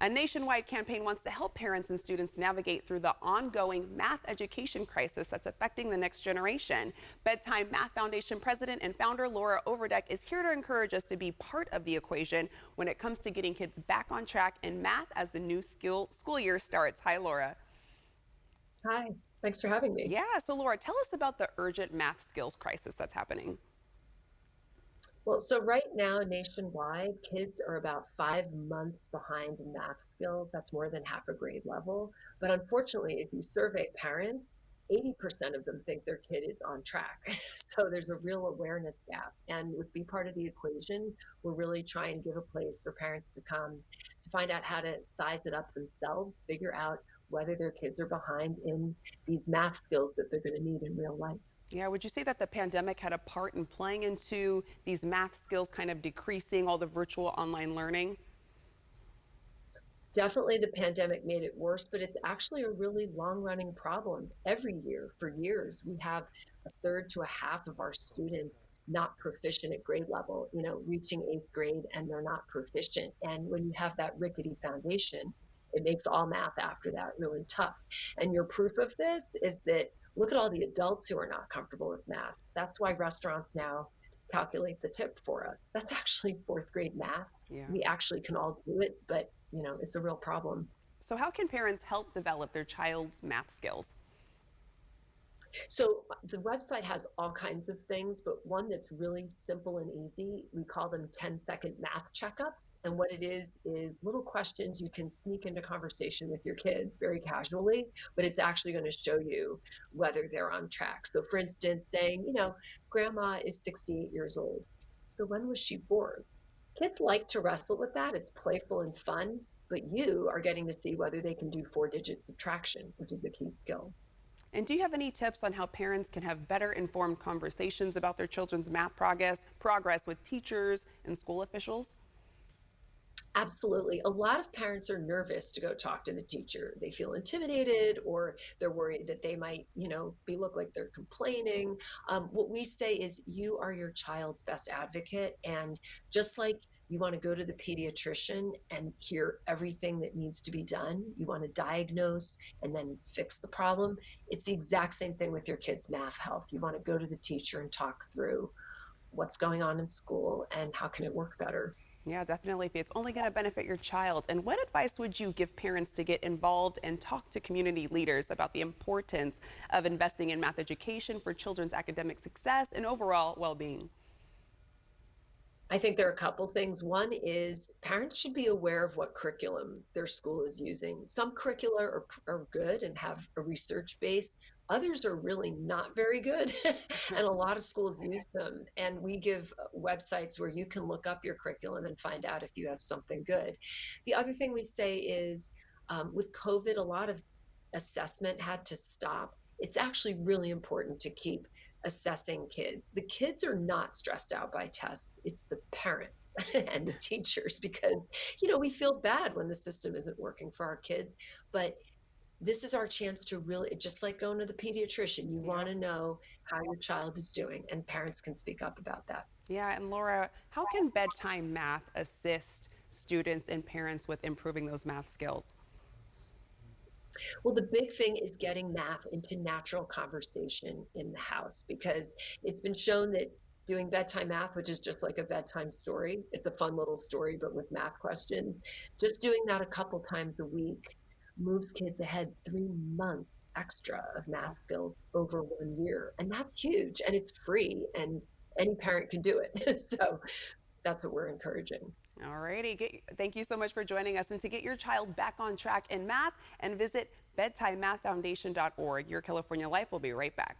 A nationwide campaign wants to help parents and students navigate through the ongoing math education crisis that's affecting the next generation. Bedtime Math Foundation president and founder Laura Overdeck is here to encourage us to be part of the equation when it comes to getting kids back on track in math as the new school year starts. Hi, Laura. Hi, thanks for having me. Yeah, so Laura, tell us about the urgent math skills crisis that's happening. Well, so right now, nationwide, kids are about 5 months behind in math skills. That's more than half a grade level. But unfortunately, if you survey parents, 80% of them think their kid is on track. So there's a real awareness gap. And with Be Part of the Equation, we're really trying to give a place for parents to come to find out how to size it up themselves, figure out whether their kids are behind in these math skills that they're going to need in real life. Yeah, would you say that the pandemic had a part in playing into these math skills kind of decreasing all the virtual online learning? Definitely the pandemic made it worse, but it's actually a really long-running problem. Every year, for years, we have a third to a half of our students not proficient at grade level, reaching eighth grade and they're not proficient. And when you have that rickety foundation, it makes all math after that really tough. And your proof of this is that look at all the adults who are not comfortable with math. That's why restaurants now calculate the tip for us. That's actually fourth grade math. Yeah. We actually can all do it, but it's a real problem. So, how can parents help develop their child's math skills? So the website has all kinds of things, but one that's really simple and easy, we call them 10-second math checkups. And what it is little questions you can sneak into conversation with your kids very casually, but it's actually going to show you whether they're on track. So for instance, saying, grandma is 68 years old. So when was she born? Kids like to wrestle with that. It's playful and fun, but you are getting to see whether they can do 4-digit subtraction, which is a key skill. And do you have any tips on how parents can have better informed conversations about their children's math progress with teachers and school officials? Absolutely. A lot of parents are nervous to go talk to the teacher. They feel intimidated or they're worried that they might, look like they're complaining. What we say is you are your child's best advocate. And just like you want to go to the pediatrician and hear everything that needs to be done, you want to diagnose and then fix the problem. It's the exact same thing with your kids' math health. You want to go to the teacher and talk through what's going on in school and how can it work better. Yeah, definitely. If it's only going to benefit your child. And what advice would you give parents to get involved and talk to community leaders about the importance of investing in math education for children's academic success and overall well-being? I think there are a couple things. One is parents should be aware of what curriculum their school is using. Some curricula are good and have a research base. Others are really not very good, and a lot of schools use them. And we give websites where you can look up your curriculum and find out if you have something good. The other thing we say is with COVID, a lot of assessment had to stop. It's actually really important to keep assessing kids. The kids are not stressed out by tests. It's the parents and the teachers because, we feel bad when the system isn't working for our kids. But this is our chance to really, just like going to the pediatrician, you want to know how your child is doing, and parents can speak up about that. Yeah, and Laura, how can bedtime math assist students and parents with improving those math skills? Well, the big thing is getting math into natural conversation in the house because it's been shown that doing bedtime math, which is just like a bedtime story, it's a fun little story, but with math questions, just doing that a couple times a week moves kids ahead 3 months extra of math skills over 1 year. And that's huge and it's free and any parent can do it. So that's what we're encouraging. All righty. Thank you so much for joining us. And to get your child back on track in math and visit bedtimemathfoundation.org. Your California Life will be right back.